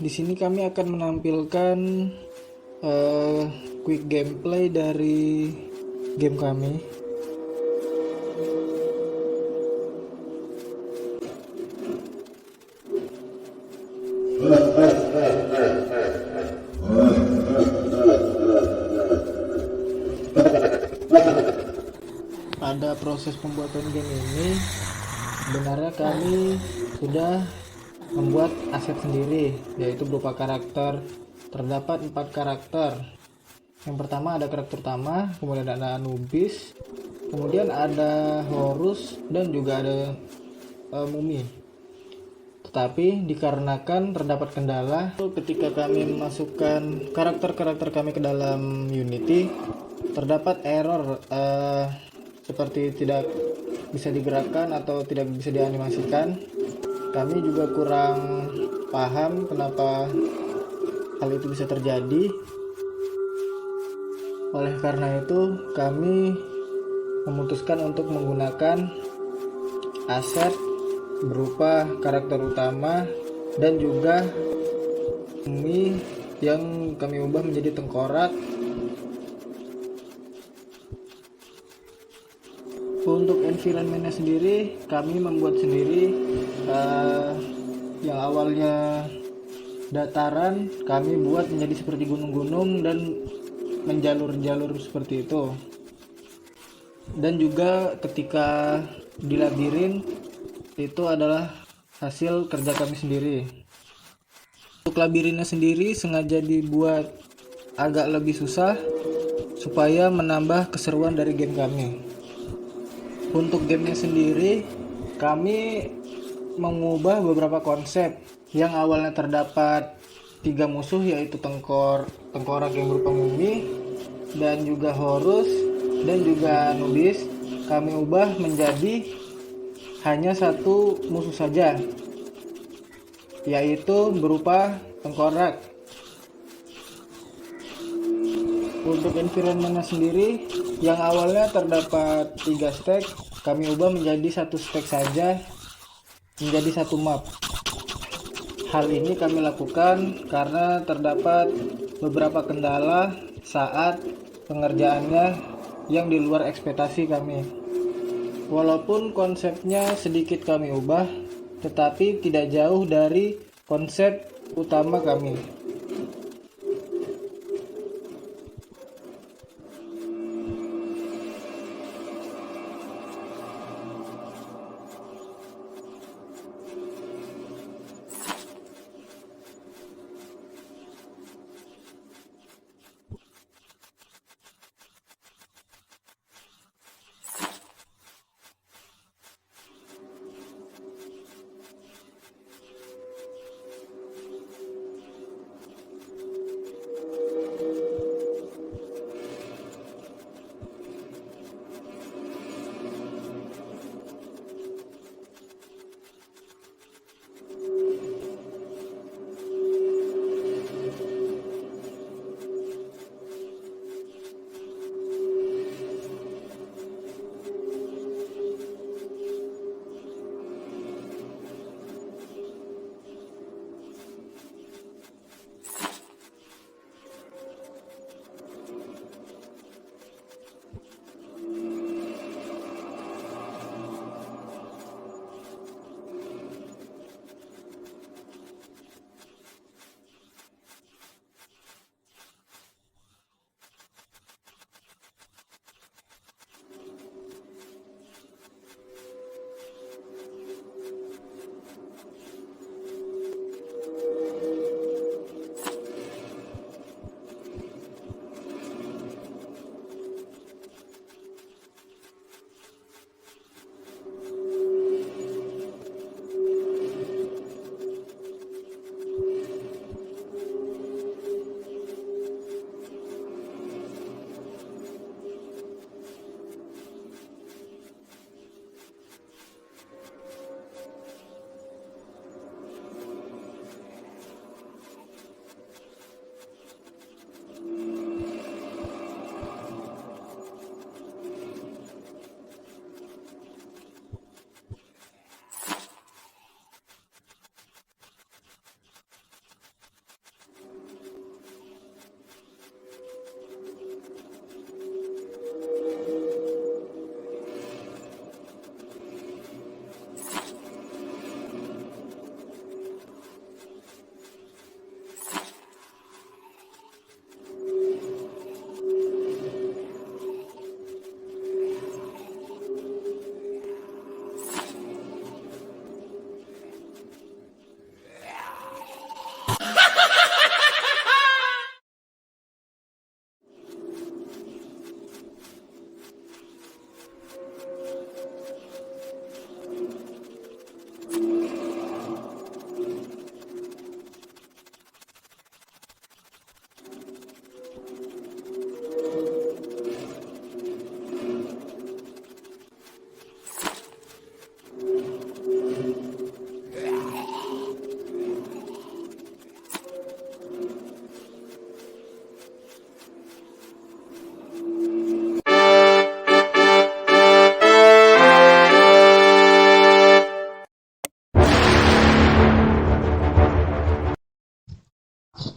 Di sini kami akan menampilkan quick gameplay dari game kami. Pada proses pembuatan game ini, sebenarnya kami sudah membuat aset sendiri, yaitu berupa karakter. Terdapat 4 karakter. Yang pertama ada karakter utama, kemudian ada Anubis, kemudian ada Horus, dan juga ada Mumi. Tetapi dikarenakan terdapat kendala ketika kami memasukkan karakter-karakter kami ke dalam Unity, terdapat error seperti tidak bisa digerakkan atau tidak bisa dianimasikan. Kami juga kurang paham kenapa hal itu bisa terjadi. Oleh karena itu, kami memutuskan untuk menggunakan aset berupa karakter utama dan juga Mumi yang kami ubah menjadi tengkorak. Untuk environmentnya sendiri kami membuat sendiri, yang awalnya dataran kami buat menjadi seperti gunung-gunung dan menjalur-jalur seperti itu. Dan juga ketika di labirin itu adalah hasil kerja kami sendiri. Untuk labirinnya sendiri sengaja dibuat agak lebih susah supaya menambah keseruan dari game kami. Untuk gamenya sendiri kami mengubah beberapa konsep. Yang awalnya terdapat 3 musuh, yaitu tengkorak yang berupa Mumi dan juga Horus dan juga Anubis, kami ubah menjadi hanya 1 musuh saja, yaitu berupa tengkorak. Untuk environmentnya sendiri yang awalnya terdapat 3 stack, kami ubah menjadi 1 stack saja, menjadi 1 map. Hal ini kami lakukan karena terdapat beberapa kendala saat pengerjaannya yang di luar ekspektasi kami. Walaupun konsepnya sedikit kami ubah, tetapi tidak jauh dari konsep utama kami.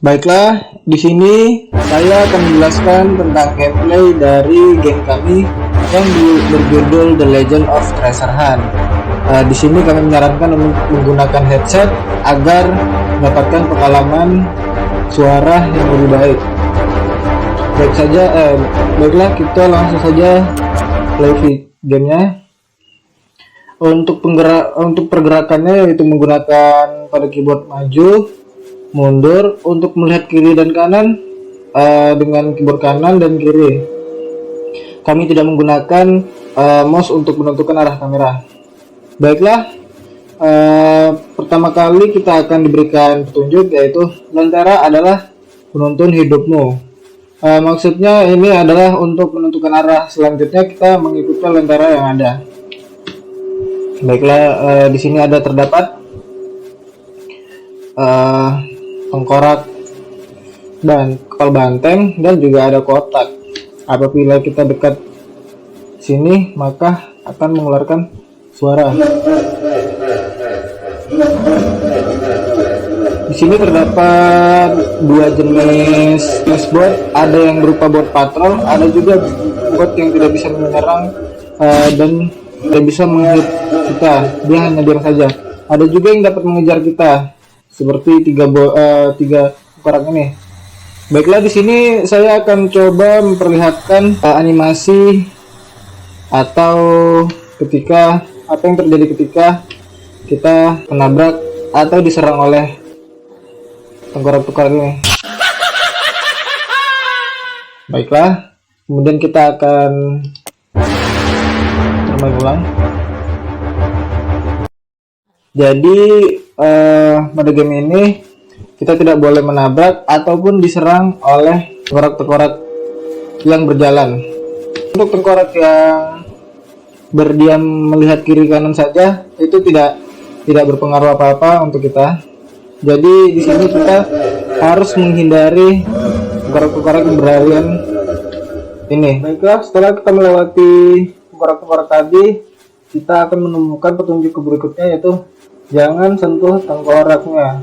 Baiklah, di sini saya akan menjelaskan tentang gameplay dari game kami yang berjudul The Legend of Treasure Hunt. Di sini kami menyarankan untuk menggunakan headset agar mendapatkan pengalaman suara yang lebih baik. Baiklah kita langsung saja play gamenya. Untuk pergerakannya yaitu menggunakan pada keyboard maju, mundur, untuk melihat kiri dan kanan dengan keyboard kanan dan kiri. Kami tidak menggunakan mouse untuk menentukan arah kamera. Baiklah, pertama kali kita akan diberikan petunjuk, yaitu lentera adalah penuntun hidupmu. Maksudnya ini adalah untuk menentukan arah selanjutnya kita mengikuti lentera yang ada. Baiklah, di sini ada terdapat tengkorak dan kepala banteng dan juga ada kotak. Apabila kita dekat sini maka akan mengeluarkan suara. Di sini terdapat dua jenis bot, ada yang berupa bot patrol, ada juga bot yang tidak bisa menyerang dan tidak bisa menghit kita, dia hanya diam saja. Ada juga yang dapat mengejar kita, seperti tiga orang ini. Baiklah, di sini saya akan coba memperlihatkan animasi atau apa yang terjadi ketika kita menabrak atau diserang oleh tengkorak-tengkorak ini. Baiklah, kemudian kita akan bermain ulang. Jadi pada game ini kita tidak boleh menabrak ataupun diserang oleh tengkorak-tengkorak yang berjalan. Untuk tengkorak yang berdiam melihat kiri kanan saja itu tidak berpengaruh apa-apa untuk kita. Jadi di sini kita harus menghindari tengkorak-tengkorak yang berlarian ini. Baiklah, setelah kita melewati tengkorak-tengkorak tadi, kita akan menemukan petunjuk berikutnya, yaitu jangan sentuh tengkoraknya.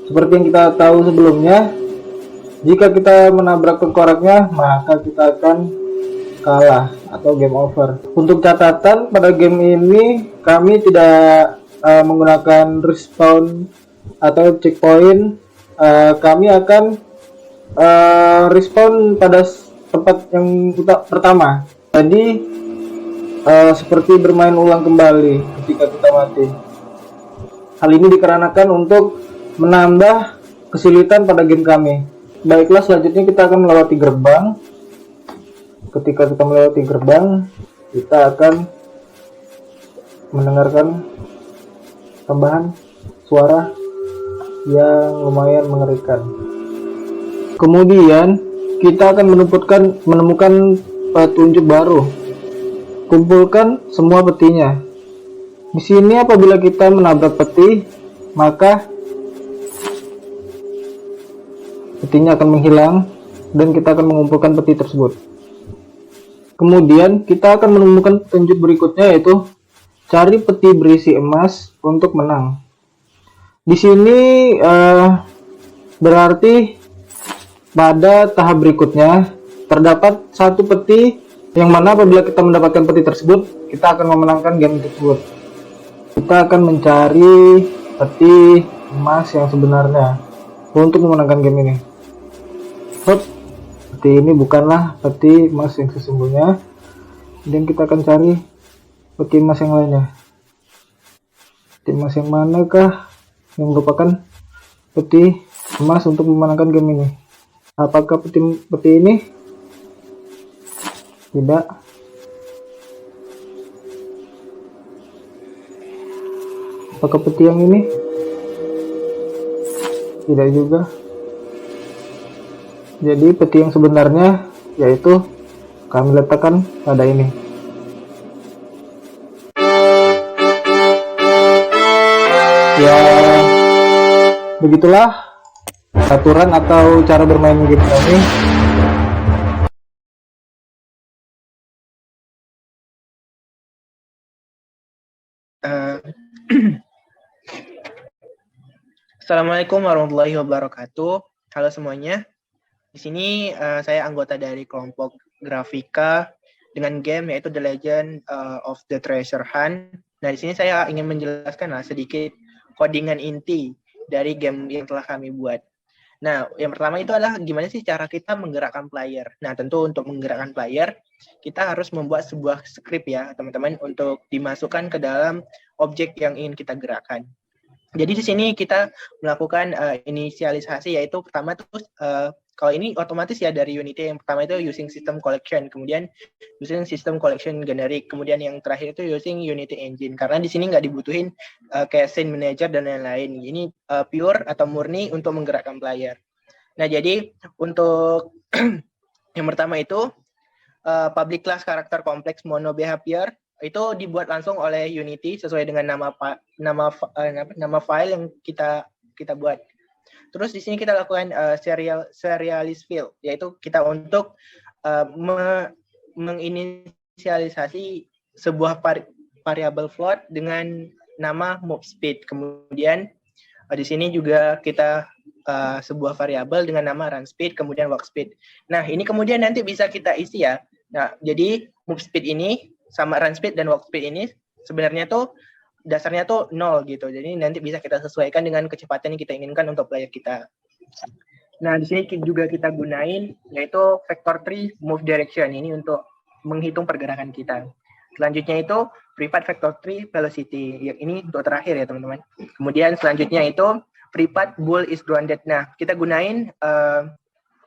Seperti yang kita tahu sebelumnya, jika kita menabrak tengkoraknya maka kita akan kalah atau game over. Untuk catatan, pada game ini kami tidak menggunakan respawn atau checkpoint. Kami akan respawn pada tempat yang pertama. Jadi seperti bermain ulang kembali ketika kita mati. Hal ini dikarenakan untuk menambah kesulitan pada game kami. Baiklah, selanjutnya kita akan melewati gerbang. Ketika kita melewati gerbang, kita akan mendengarkan tambahan suara yang lumayan mengerikan. Kemudian kita akan menemukan petunjuk baru. Kumpulkan semua petinya. Di sini apabila kita menabrak peti, maka petinya akan menghilang dan kita akan mengumpulkan peti tersebut. Kemudian kita akan menemukan petunjuk berikutnya, yaitu cari peti berisi emas untuk menang. Di sini berarti pada tahap berikutnya terdapat satu peti yang mana apabila kita mendapatkan peti tersebut, kita akan memenangkan game tersebut. Kita akan mencari peti emas yang sebenarnya untuk memenangkan game ini. Peti ini bukanlah peti emas yang sesungguhnya, dan kita akan cari peti emas yang lainnya. Peti emas yang manakah yang merupakan peti emas untuk memenangkan game ini? Apakah peti ini? Tidak. Apakah peti yang ini? Tidak juga. Jadi peti yang sebenarnya yaitu kami letakkan pada ini. Ya, begitulah aturan atau cara bermain game ini. Assalamualaikum warahmatullahi wabarakatuh. Halo semuanya. Di sini saya anggota dari kelompok grafika dengan game yaitu The Legend of the Treasure Hunt. Nah, di sini saya ingin menjelaskan sedikit codingan inti dari game yang telah kami buat. Nah, yang pertama itu adalah gimana sih cara kita menggerakkan player. Nah, tentu untuk menggerakkan player, kita harus membuat sebuah script ya, teman-teman, untuk dimasukkan ke dalam objek yang ingin kita gerakkan. Jadi di sini kita melakukan inisialisasi, yaitu pertama tuh kalau ini otomatis ya dari Unity, yang pertama itu using system collection, kemudian using system collection generic, kemudian yang terakhir itu using Unity engine, karena di sini nggak dibutuhin kayak scene manager dan lain-lain. Ini pure atau murni untuk menggerakkan player. Nah, jadi untuk yang pertama itu public class karakter kompleks mono behavior itu dibuat langsung oleh Unity sesuai dengan nama file yang kita buat. Terus di sini kita lakukan serialis field, yaitu kita untuk menginisialisasi sebuah variable float dengan nama move speed. Kemudian di sini juga kita sebuah variabel dengan nama run speed, kemudian walk speed. Nah, ini kemudian nanti bisa kita isi ya. Nah, jadi move speed ini sama run speed dan walk speed ini sebenarnya tuh dasarnya tuh 0 gitu. Jadi nanti bisa kita sesuaikan dengan kecepatan yang kita inginkan untuk player kita. Nah, di sini juga kita gunain yaitu vector tree move direction ini untuk menghitung pergerakan kita. Selanjutnya itu privat vector tree velocity. Ini untuk terakhir ya, teman-teman. Kemudian selanjutnya itu privat bool is grounded. Nah, kita gunain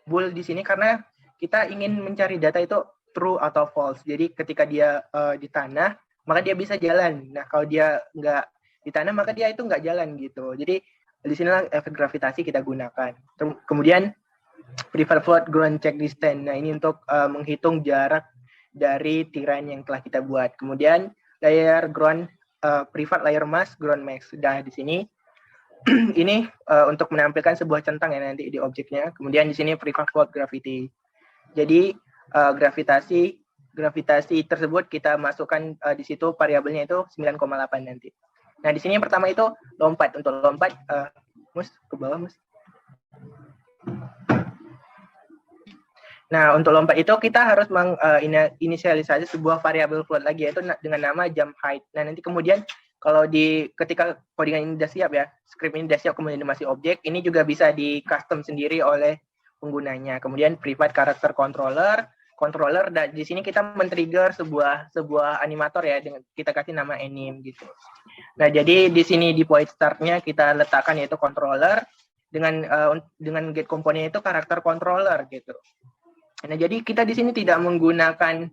bool di sini karena kita ingin mencari data itu true atau false. Jadi ketika dia di tanah, maka dia bisa jalan. Nah, kalau dia nggak di tanah, maka dia itu nggak jalan gitu. Jadi di sinilah efek gravitasi kita gunakan. Kemudian privat float ground check distance. Nah, ini untuk menghitung jarak dari tiran yang telah kita buat. Kemudian layer ground privat layer mass ground max. Sudah di sini ini untuk menampilkan sebuah centang ya nanti di objeknya. Kemudian di sini privat float gravity. Jadi gravitasi tersebut kita masukkan di situ variabelnya itu 9,8 nanti. Nah, di sini yang pertama itu lompat. Untuk lompat Mus ke bawah, Mus. Nah, untuk lompat itu kita harus menginisialisasi sebuah variabel float lagi, yaitu dengan nama jump height. Nah, nanti kemudian kalau ketika codingan ini sudah siap ya, script ini sudah siap, kemudian masih objek, ini juga bisa di custom sendiri oleh penggunanya. Kemudian private character controller, dan di sini kita men-trigger sebuah animator ya, dengan kita kasih nama anim gitu. Nah, jadi di sini di point start-nya kita letakkan yaitu controller, dengan get komponen itu karakter controller gitu. Nah, jadi kita di sini tidak menggunakan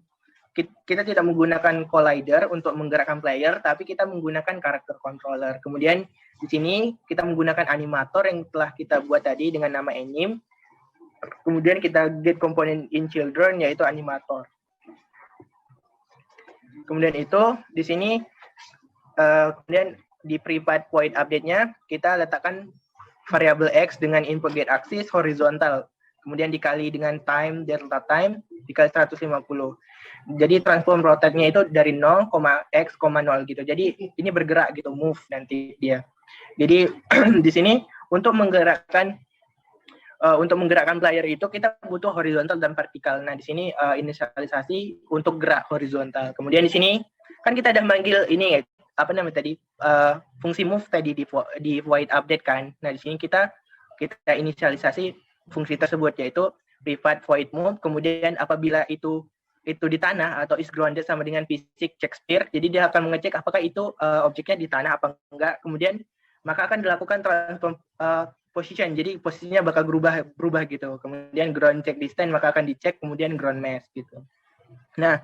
collider untuk menggerakkan player, tapi kita menggunakan karakter controller. Kemudian di sini kita menggunakan animator yang telah kita buat tadi dengan nama anim. Kemudian kita get komponen in children yaitu animator. Kemudian itu di sini kemudian di private point update-nya kita letakkan variabel x dengan input get axis horizontal. Kemudian dikali dengan time, delta time, dikali 150. Jadi transform rotate-nya itu dari 0, x, 0 gitu. Jadi ini bergerak gitu, move nanti dia. Jadi di sini untuk menggerakkan player itu kita butuh horizontal dan vertikal. Nah, di sini inisialisasi untuk gerak horizontal. Kemudian di sini kan kita udah manggil ini apa namanya tadi fungsi move tadi di void update kan. Nah, di sini kita inisialisasi fungsi tersebut yaitu privat void move. Kemudian apabila itu di tanah atau is grounded sama dengan fisik check sphere, jadi dia akan mengecek apakah itu objeknya di tanah apa enggak. Kemudian maka akan dilakukan transform position, jadi posisinya bakal berubah gitu. Kemudian ground check distance maka akan dicek, kemudian ground mass gitu. Nah,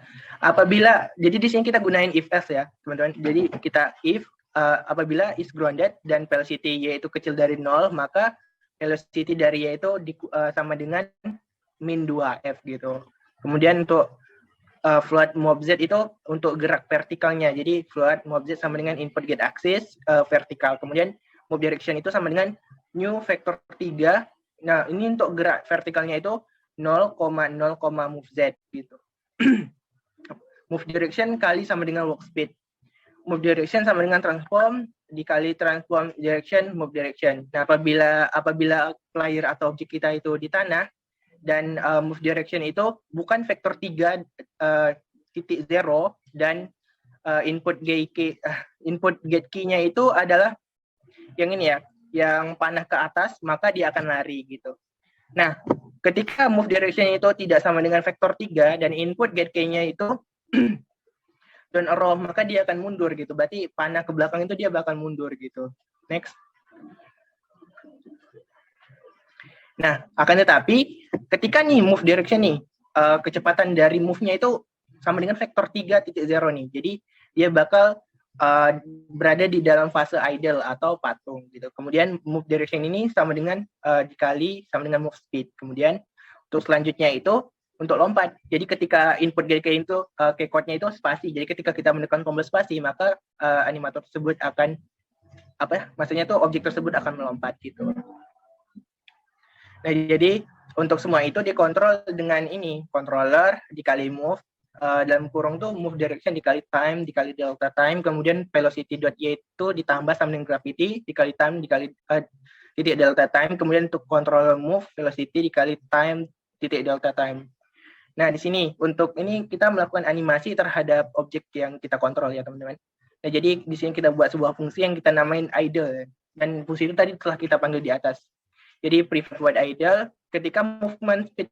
jadi di sini kita gunain if else ya teman-teman. Jadi kita if apabila is grounded dan velocity y itu kecil dari 0, maka velocity dari y itu sama dengan min 2f gitu. Kemudian untuk float mob z itu untuk gerak vertikalnya. Jadi float mob z sama dengan input get axis vertikal. Kemudian move direction itu sama dengan new vector 3. Nah, ini untuk gerak vertikalnya itu 0,0, move z gitu. Move direction kali sama dengan walk speed. Move direction sama dengan transform dikali transform direction, move direction. Nah, apabila player atau objek kita itu di tanah dan move direction itu bukan vektor 3 titik 0 dan input gate key-nya itu adalah yang ini ya, yang panah ke atas, maka dia akan lari gitu. Nah, ketika move direction itu tidak sama dengan vektor 3 dan input gate key-nya itu turn arrow, maka dia akan mundur gitu. Berarti panah ke belakang itu dia bakal mundur gitu. Next. Nah, akan tetapi ketika nih move direction nih, kecepatan dari move-nya itu sama dengan vektor 3.0 nih. Jadi dia bakal berada di dalam fase idle atau patung gitu. Kemudian move direction ini sama dengan dikali sama dengan move speed. Kemudian untuk selanjutnya itu untuk lompat. Jadi ketika input gate itu keycode-nya itu spasi. Jadi ketika kita menekan tombol spasi, maka animator tersebut akan maksudnya tuh objek tersebut akan melompat gitu. Nah, jadi untuk semua itu dikontrol dengan ini, controller dikali move, dalam kurung tuh move direction dikali time, dikali delta time, kemudian velocity.y itu ditambah sama dengan gravity, dikali time, dikali titik delta time, kemudian untuk controller move, velocity dikali time, titik delta time. Nah, di sini untuk ini kita melakukan animasi terhadap objek yang kita kontrol ya, teman-teman. Nah, jadi di sini kita buat sebuah fungsi yang kita namain idle, dan fungsi itu tadi telah kita panggil di atas. Jadi private void idle, ketika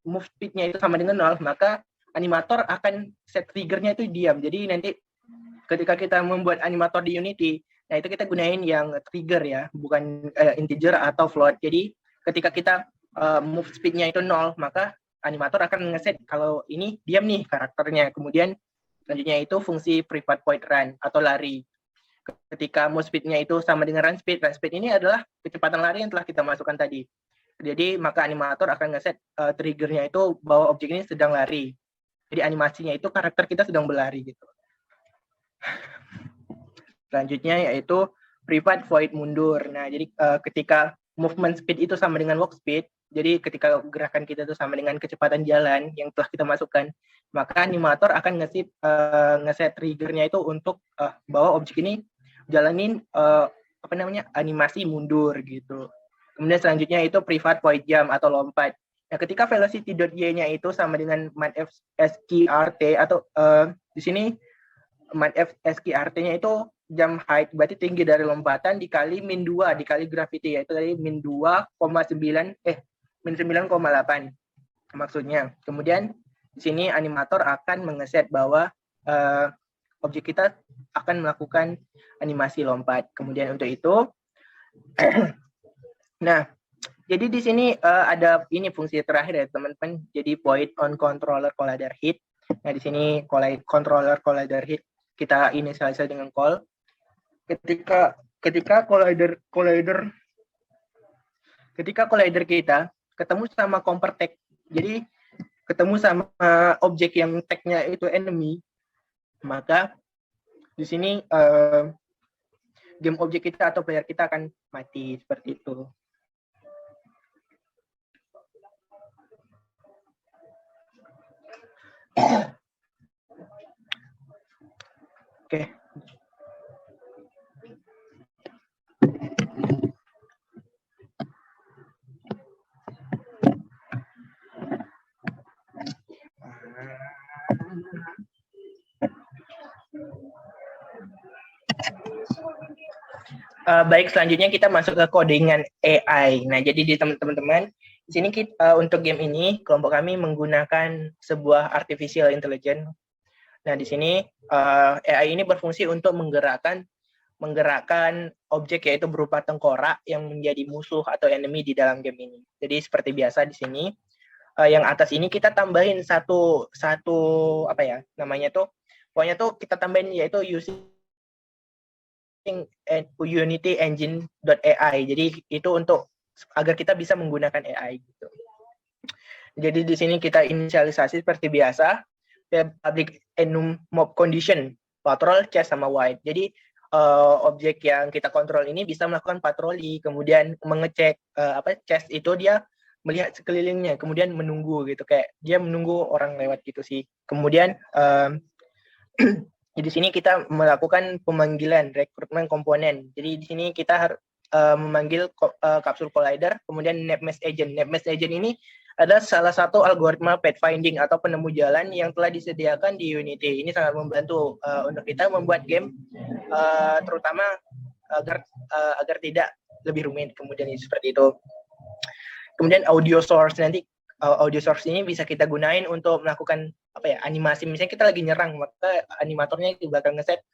move speed-nya itu sama dengan 0, maka animator akan set trigger-nya itu diam. Jadi nanti ketika kita membuat animator di Unity, nah itu kita gunain yang trigger ya, bukan integer atau float. Jadi ketika kita move speed-nya itu 0, maka animator akan ngeset kalau ini diam nih karakternya. Kemudian selanjutnya itu fungsi private void run atau lari. Ketika move speed-nya itu sama dengan run speed ini adalah kecepatan lari yang telah kita masukkan tadi. Jadi maka animator akan ngeset triggernya itu bahwa objek ini sedang lari. Jadi animasinya itu karakter kita sedang berlari gitu. Selanjutnya yaitu private void mundur. Nah, jadi ketika movement speed itu sama dengan walk speed, jadi ketika gerakan kita itu sama dengan kecepatan jalan yang telah kita masukkan, maka animator akan ngeset triggernya itu untuk bahwa objek ini jalanin animasi mundur gitu. Kemudian selanjutnya itu private void jump atau lompat. Nah, ketika velocity.y-nya itu sama dengan manf skrt atau di sini manf skrt-nya itu jump height, berarti tinggi dari lompatan dikali min 2 dikali gravity, yaitu tadi min 9,8 maksudnya. Kemudian di sini animator akan mengeset bahwa objek kita akan melakukan animasi lompat. Kemudian untuk itu nah, jadi di sini ada ini fungsi terakhir ya teman-teman. Jadi void on controller collider hit. Nah, di sini controller collider hit kita inisialisasi dengan call. Ketika collider kita ketemu sama compare tag. Jadi ketemu sama objek yang tag-nya itu enemy, maka di sini game objek kita atau player kita akan mati seperti itu. Oke. Baik, selanjutnya kita masuk ke codingan AI. Nah, jadi di teman-teman, di sini kita untuk game ini kelompok kami menggunakan sebuah artificial intelligence. Nah, di sini AI ini berfungsi untuk menggerakkan objek yaitu berupa tengkorak yang menjadi musuh atau enemy di dalam game ini. Jadi seperti biasa di sini yang atas ini kita tambahin satu pokoknya tuh kita tambahin yaitu using Unity Engine.ai. Jadi itu untuk agar kita bisa menggunakan AI gitu. Jadi di sini kita inisialisasi seperti biasa, public enum mob condition, patrol, chest sama wide. Jadi objek yang kita kontrol ini bisa melakukan patroli, kemudian mengecek chest itu dia melihat sekelilingnya, kemudian menunggu gitu, kayak dia menunggu orang lewat gitu sih. Kemudian Jadi di sini kita melakukan pemanggilan rekrutmen komponen. Jadi di sini kita memanggil kapsul collider, kemudian NavMesh agent. NavMesh agent ini adalah salah satu algoritma pathfinding atau penemu jalan yang telah disediakan di Unity. Ini sangat membantu untuk kita membuat game, terutama agar tidak lebih rumit. Kemudian seperti itu. Kemudian audio source, nanti audio source ini bisa kita gunain untuk melakukan animasi. Misalnya kita lagi nyerang, maka animatornya itu bakal ngeset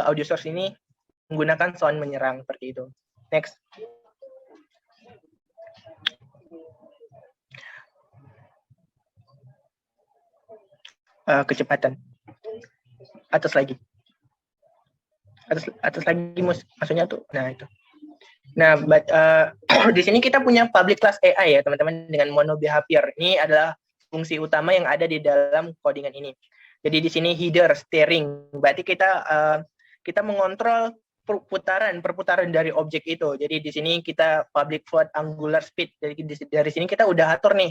audio source ini menggunakan sound menyerang seperti itu. Next. Kecepatan. Atas lagi. Atas lagi maksudnya tuh. Nah, itu. Nah, di sini kita punya public class AI ya, teman-teman, dengan mono behavior. Ini adalah fungsi utama yang ada di dalam codingan ini. Jadi di sini header, steering. Berarti kita mengontrol perputaran dari objek itu. Jadi di sini kita public float angular speed. Jadi dari sini kita udah atur nih,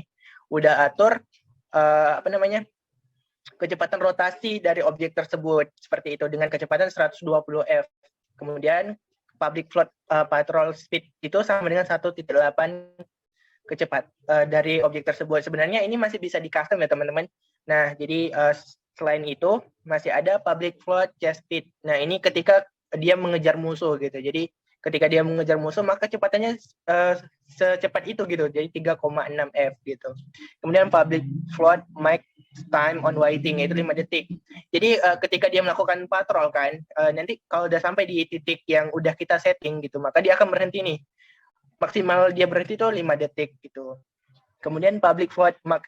kecepatan rotasi dari objek tersebut seperti itu dengan kecepatan 120 F. Kemudian public float patrol speed itu sama dengan 1.8 dari objek tersebut. Sebenarnya ini masih bisa di custom ya teman-teman. Nah, jadi selain itu masih ada public float chase speed. Nah, ini ketika dia mengejar musuh gitu. Jadi ketika dia mengejar musuh maka kecepatannya secepat itu gitu. Jadi 3,6 F gitu. Kemudian public float max time on waiting yaitu 5 detik. Jadi ketika dia melakukan patrol kan, nanti kalau udah sampai di titik yang udah kita setting gitu, maka dia akan berhenti nih. Maksimal dia berhenti itu 5 detik gitu. Kemudian public float max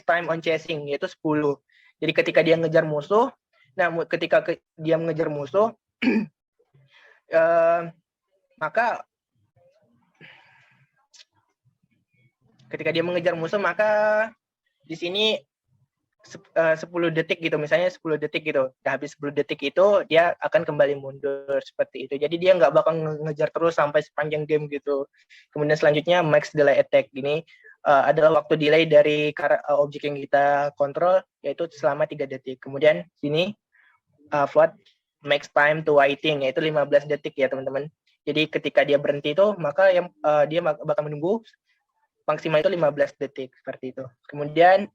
time on chasing yaitu 10. Jadi ketika dia ngejar musuh, nah ketika dia mengejar musuh maka di sini 10 detik gitu, misalnya 10 detik gitu. Udah habis 10 detik itu dia akan kembali mundur seperti itu. Jadi dia nggak bakal ngejar terus sampai sepanjang game gitu. Kemudian selanjutnya max delay attack gini adalah waktu delay dari objek yang kita kontrol yaitu selama 3 detik. Kemudian sini float max time to waiting yaitu 15 detik ya teman-teman. Jadi ketika dia berhenti itu maka dia bakal menunggu maksimal itu 15 detik seperti itu. Kemudian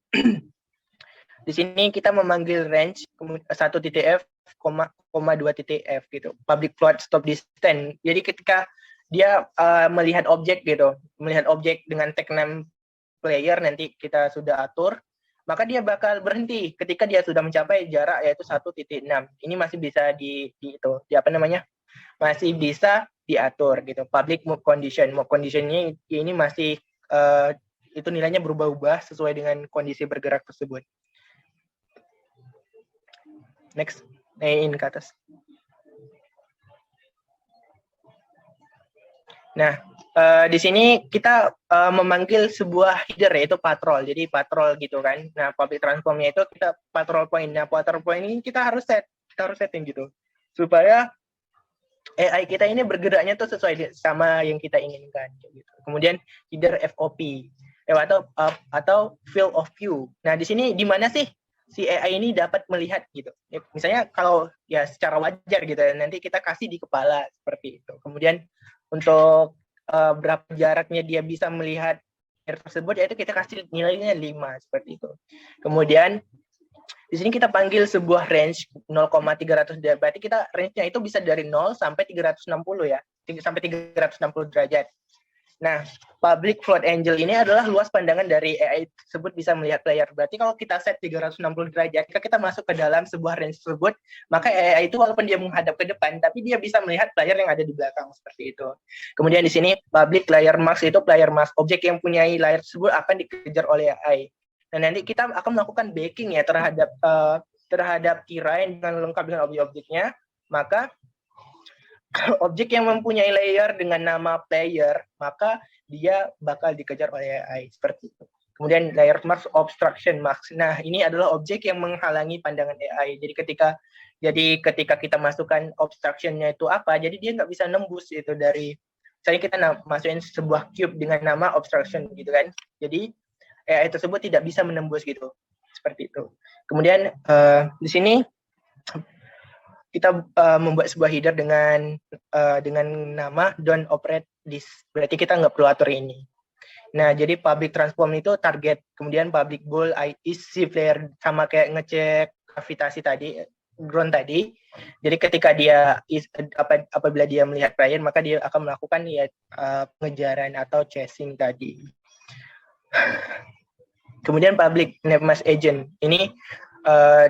di sini kita memanggil range 1.f, 2.f gitu. Public float stop distance. Jadi ketika dia melihat objek gitu, melihat objek dengan tag name player nanti kita sudah atur, maka dia bakal berhenti ketika dia sudah mencapai jarak yaitu 1.6. Ini masih bisa masih bisa diatur gitu. Public move condition. Move conditionnya ini masih itu nilainya berubah-ubah sesuai dengan kondisi bergerak tersebut. Next, naik ke atas. Nah, di sini kita memanggil sebuah header yaitu patrol. Jadi patrol gitu kan. Nah, public transformnya itu kita patrol point. Nah, patrol point ini kita harus setting gitu supaya AI kita ini bergeraknya tuh sesuai sama yang kita inginkan gitu. Kemudian header FOP atau field of view. Nah, di sini di mana sih si AI ini dapat melihat gitu. Misalnya kalau ya secara wajar gitu nanti kita kasih di kepala seperti itu. Kemudian untuk berapa jaraknya dia bisa melihat tersebut yaitu kita kasih nilainya 5 seperti itu. Kemudian di sini kita panggil sebuah range 0,300 berarti kita range-nya itu bisa dari 0 sampai 360 ya. Sampai 360 derajat. Nah, public float angle ini adalah luas pandangan dari AI tersebut bisa melihat player. Berarti kalau kita set 360 derajat, jika kita masuk ke dalam sebuah range tersebut, maka AI itu walaupun dia menghadap ke depan, tapi dia bisa melihat player yang ada di belakang seperti itu. Kemudian di sini public layer mask itu player mask. Objek yang punya layar tersebut akan dikejar oleh AI. Dan nanti kita akan melakukan backing ya terhadap kirain dengan lengkap dengan objek-objeknya, maka objek yang mempunyai layer dengan nama player, maka dia bakal dikejar oleh AI seperti itu. Kemudian layer mask obstruction mask. Nah, ini adalah objek yang menghalangi pandangan AI. Jadi ketika kita masukkan obstruction-nya itu apa, jadi dia nggak bisa nembus itu dari misalnya kita masukin sebuah cube dengan nama obstruction gitu kan. Jadi AI tersebut tidak bisa menembus gitu. Seperti itu. Kemudian di sini kita membuat sebuah header dengan nama don't operate this. Berarti kita nggak perlu atur ini. Nah, jadi public transform itu target. Kemudian public bool is si player, sama kayak ngecek gravitasi tadi, ground tadi. Jadi ketika dia apabila dia melihat player, maka dia akan melakukan ya pengejaran atau chasing tadi. Kemudian public namespace agent. Ini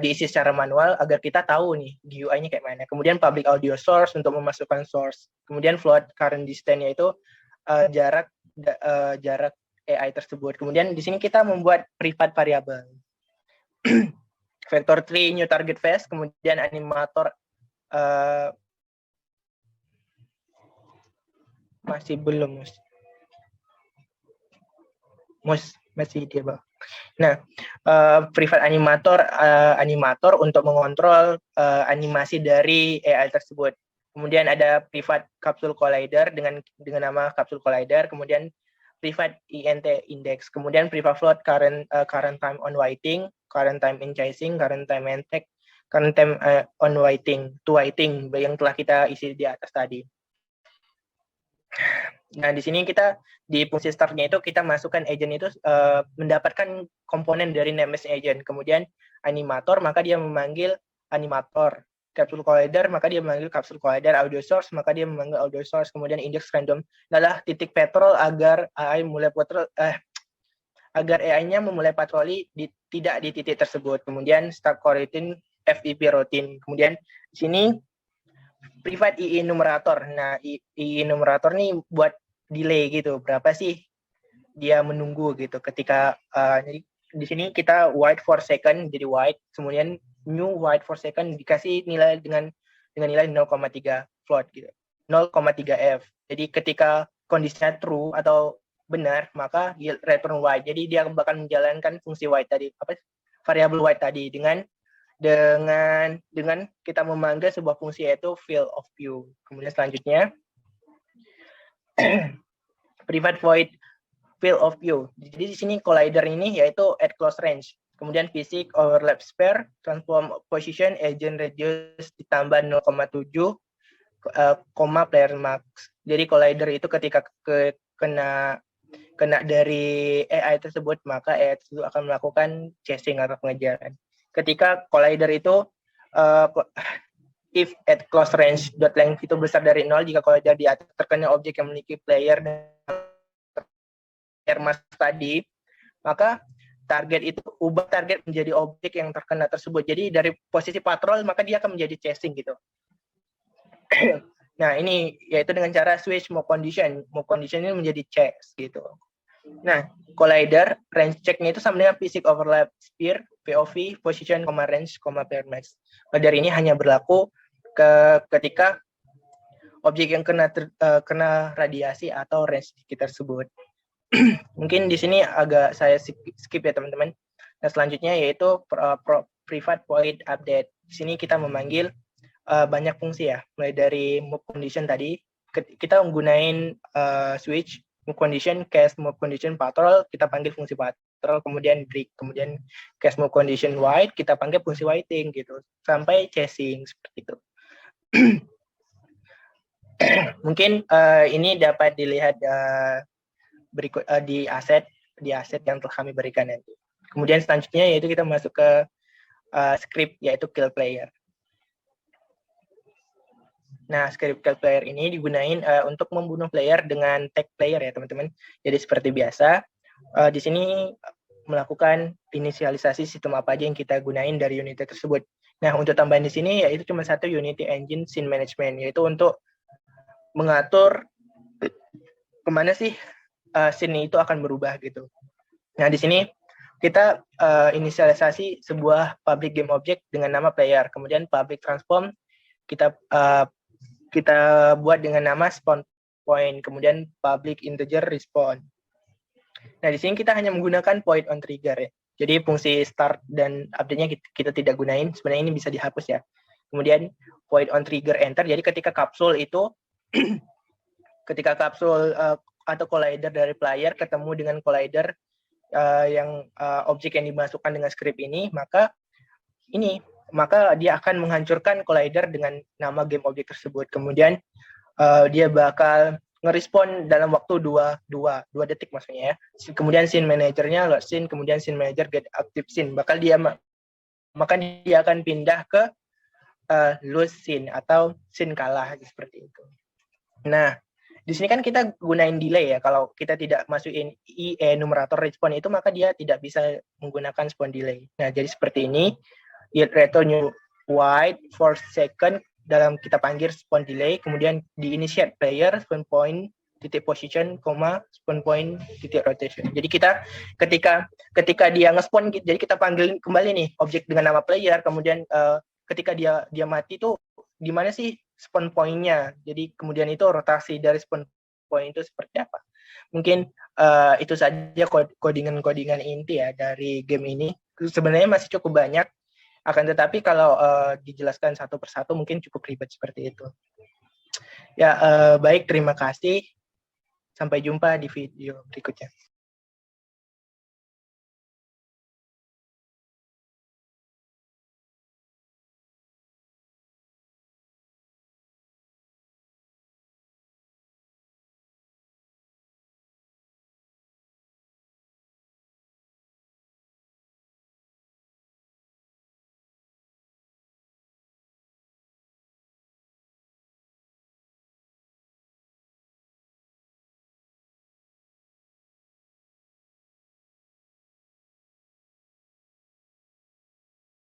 diisi secara manual agar kita tahu nih di UI-nya kayak mana. Kemudian public audio source untuk memasukkan source. Kemudian float current distance, yaitu jarak AI tersebut. Kemudian di sini kita membuat private variable. Vector tree, new target face, kemudian animator masih belum, masih dia, Bang. Nah, private animator untuk mengontrol animasi dari AI tersebut. Kemudian ada private capsule collider dengan nama capsule collider, kemudian private int index, kemudian private float current time on waiting, current time in chasing, current time in tag, current time on waiting to waiting yang telah kita isi di atas tadi. Nah, di sini kita di fungsi startnya itu kita masukkan agent itu mendapatkan komponen dari namespace agent. Kemudian animator, maka dia memanggil animator. Capsule collider, maka dia memanggil capsule collider. Audio source, maka dia memanggil audio source. Kemudian index random adalah titik patrol agar AI mulai patrol agar AI-nya memulai patroli tidak di titik tersebut. Kemudian start coroutine FEP routine. Kemudian di sini private II numerator. Nah, II numerator nih buat delay gitu. Berapa sih dia menunggu gitu ketika jadi di sini kita wait for second, jadi wait, kemudian new wait for second dikasih nilai dengan nilai 0,3 float gitu. 0,3 F. Jadi ketika kondisinya true atau benar, maka dia return wait. Jadi dia bakal menjalankan fungsi wait tadi, variabel wait tadi dengan kita memanggil sebuah fungsi yaitu field of view. Kemudian selanjutnya private void field of view. Jadi di sini collider ini yaitu at close range. Kemudian physics overlap spare, transform position, agent radius ditambah 0,7, player max. Jadi collider itu ketika kena dari AI tersebut, maka AI tersebut akan melakukan chasing atau pengejaran. Ketika collider itu if at close range dot length itu besar dari 0, jika collider di atas terkena objek yang memiliki player mas tadi, maka target itu ubah target menjadi objek yang terkena tersebut. Jadi dari posisi patrol maka dia akan menjadi chasing gitu. Nah, ini yaitu dengan cara switch move condition. Move condition ini menjadi chase gitu. Nah, collider range check-nya itu sama dengan physics overlap sphere, POV, position, range, player max. Collider ini hanya berlaku ketika objek yang kena radiasi atau range tersebut. Mungkin di sini agak saya skip ya teman-teman. Nah, selanjutnya yaitu private void update. Di sini kita memanggil banyak fungsi ya, mulai dari move condition tadi kita menggunakan switch move condition, cast move condition, patrol, kita panggil fungsi patrol, kemudian break, kemudian cast move condition wide, kita panggil fungsi waiting gitu, sampai chasing seperti itu. Mungkin ini dapat dilihat berikut di aset yang telah kami berikan nanti. Kemudian selanjutnya yaitu kita masuk ke script yaitu kill player. Nah, script kill player ini digunakan untuk membunuh player dengan tag player ya teman-teman. Jadi seperti biasa di sini melakukan inisialisasi sistem apa aja yang kita gunain dari Unity tersebut. Nah, untuk tambahan di sini yaitu cuma satu Unity Engine Scene Management, yaitu untuk mengatur kemana sih scene itu akan berubah gitu. Nah, di sini kita inisialisasi sebuah public game object dengan nama player, kemudian public transform kita buat dengan nama spawn point, kemudian public integer respawn. Nah, di sini kita hanya menggunakan point on trigger ya. Jadi fungsi start dan update-nya kita tidak gunain. Sebenarnya ini bisa dihapus ya. Kemudian point on trigger enter. Jadi ketika kapsul itu atau collider dari player ketemu dengan collider yang objek yang dimasukkan dengan script ini, maka ini maka dia akan menghancurkan collider dengan nama game object tersebut. Kemudian dia bakal ngerespon dalam waktu 2 detik maksudnya ya. Kemudian scene manajernya load scene, kemudian scene manager get active scene. Maka dia akan pindah ke lose scene atau scene kalah seperti itu. Nah, di sini kan kita gunain delay ya. Kalau kita tidak masukin IE numerator respawn itu, maka dia tidak bisa menggunakan spawn delay. Nah, jadi seperti ini. Yield return new white for second dalam kita panggil spawn delay, kemudian di initiate player spawn point titik position, spawn point titik rotation. Jadi kita ketika dia nge-spawn, jadi kita panggil kembali nih objek dengan nama player, kemudian ketika dia mati tuh di mana sih spawn point-nya. Jadi kemudian itu rotasi dari spawn point itu seperti apa. Mungkin itu saja codingan-codingan inti ya dari game ini. Sebenarnya masih cukup banyak, akan tetapi kalau dijelaskan satu persatu mungkin cukup ribet seperti itu. Ya, baik, terima kasih. Sampai jumpa di video berikutnya.